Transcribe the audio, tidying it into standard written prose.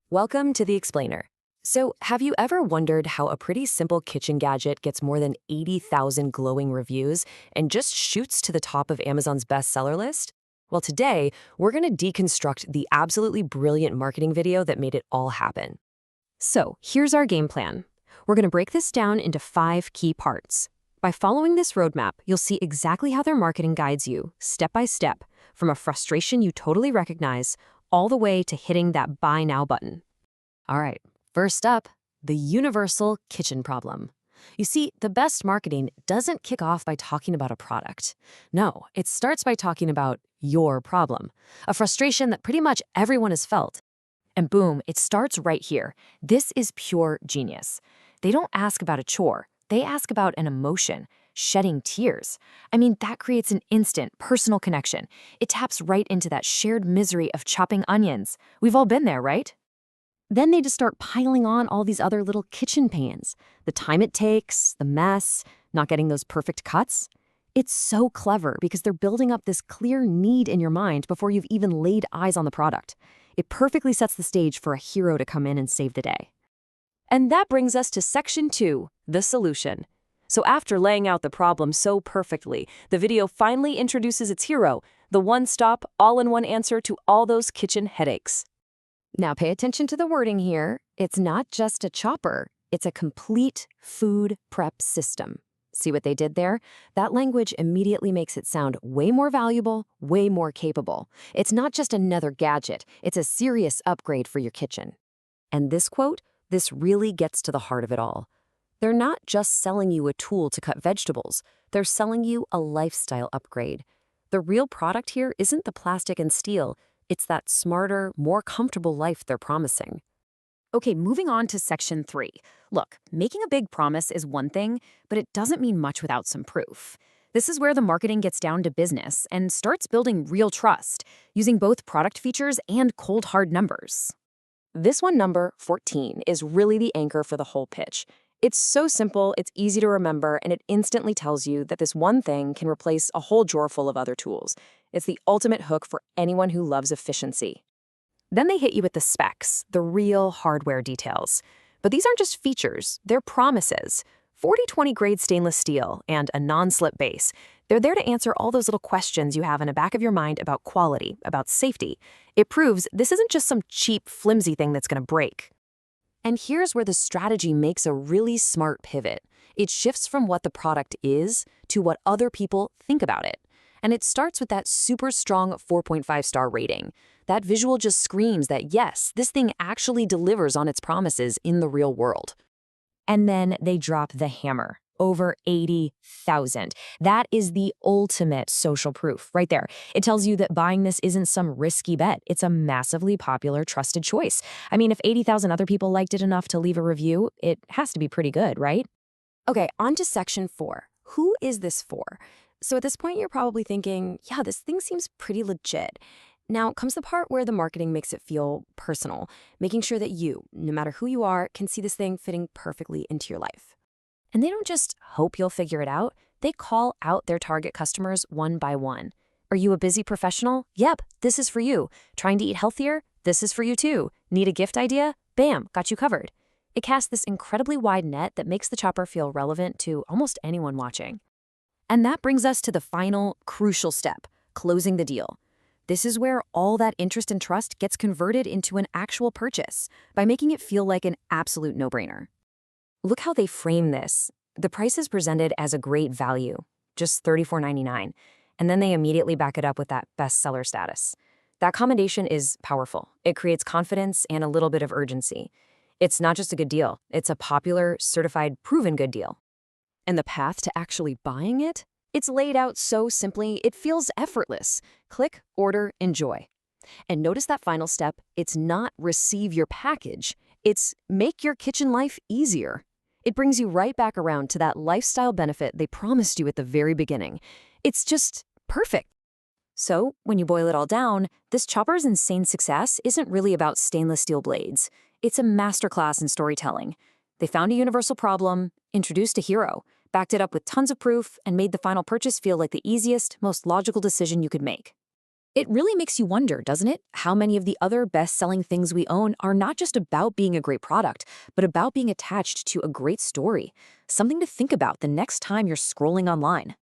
Welcome to the Explainer. So, have you ever wondered how a pretty simple kitchen gadget gets more than 80,000 glowing reviews and just shoots to the top of Amazon's bestseller list? Well, today, we're going to deconstruct the absolutely brilliant marketing video that made it all happen. So, here's our game plan. We're going to break this down into 5 key parts. By following this roadmap, you'll see exactly how their marketing guides you, step by step, from a frustration you totally recognize, all the way to hitting that buy now button. All right, first up, the universal kitchen problem. You see, the best marketing doesn't kick off by talking about a product. No, it starts by talking about your problem, a frustration that pretty much everyone has felt. And boom, it starts right here. This is pure genius. They don't ask about a chore. They ask about an emotion, shedding tears. I mean, that creates an instant personal connection. It taps right into that shared misery of chopping onions. We've all been there, right? Then they just start piling on all these other little kitchen pains. The time it takes, the mess, not getting those perfect cuts. It's so clever because they're building up this clear need in your mind before you've even laid eyes on the product. It perfectly sets the stage for a hero to come in and save the day. And that brings us to section 2, the solution. So after laying out the problem so perfectly, the video finally introduces its hero, the one-stop, all-in-one answer to all those kitchen headaches. Now pay attention to the wording here. It's not just a chopper, it's a complete food prep system. See what they did there? That language immediately makes it sound way more valuable, way more capable. It's not just another gadget, it's a serious upgrade for your kitchen. And this quote, this really gets to the heart of it all. They're not just selling you a tool to cut vegetables, they're selling you a lifestyle upgrade. The real product here isn't the plastic and steel, it's that smarter, more comfortable life they're promising. Okay, moving on to section 3. Look, making a big promise is one thing, but it doesn't mean much without some proof. This is where the marketing gets down to business and starts building real trust, using both product features and cold hard numbers. This one, number 14, is really the anchor for the whole pitch. It's so simple, it's easy to remember, and it instantly tells you that this one thing can replace a whole drawer full of other tools. It's the ultimate hook for anyone who loves efficiency. Then they hit you with the specs, the real hardware details. But these aren't just features, they're promises. 40/20 grade stainless steel and a non-slip base. They're there to answer all those little questions you have in the back of your mind about quality, about safety. It proves this isn't just some cheap, flimsy thing that's going to break. And here's where the strategy makes a really smart pivot. It shifts from what the product is to what other people think about it. And it starts with that super strong 4.5-star rating. That visual just screams that yes, this thing actually delivers on its promises in the real world. And then they drop the hammer. Over 80,000. That is the ultimate social proof right there. It tells you that buying this isn't some risky bet. It's a massively popular, trusted choice. I mean, if 80,000 other people liked it enough to leave a review, it has to be pretty good, right? Okay, on to section 4. Who is this for? So at this point, you're probably thinking, yeah, this thing seems pretty legit. Now comes the part where the marketing makes it feel personal, making sure that you, no matter who you are, can see this thing fitting perfectly into your life. And they don't just hope you'll figure it out, they call out their target customers one by one. Are you a busy professional? Yep, this is for you. Trying to eat healthier? This is for you too. Need a gift idea? Bam, got you covered. It casts this incredibly wide net that makes the chopper feel relevant to almost anyone watching. And that brings us to the final, crucial step, closing the deal. This is where all that interest and trust gets converted into an actual purchase by making it feel like an absolute no-brainer. Look how they frame this. The price is presented as a great value, just $34.99, and then they immediately back it up with that bestseller status. That commendation is powerful. It creates confidence and a little bit of urgency. It's not just a good deal, it's a popular, certified, proven good deal. And the path to actually buying it? It's laid out so simply, it feels effortless. Click, order, enjoy. And notice that final step, it's not receive your package, it's make your kitchen life easier. It brings you right back around to that lifestyle benefit they promised you at the very beginning. It's just perfect. So, when you boil it all down, this chopper's insane success isn't really about stainless steel blades. It's a masterclass in storytelling. They found a universal problem, introduced a hero, backed it up with tons of proof, and made the final purchase feel like the easiest, most logical decision you could make. It really makes you wonder, doesn't it? How many of the other best-selling things we own are not just about being a great product, but about being attached to a great story. Something to think about the next time you're scrolling online.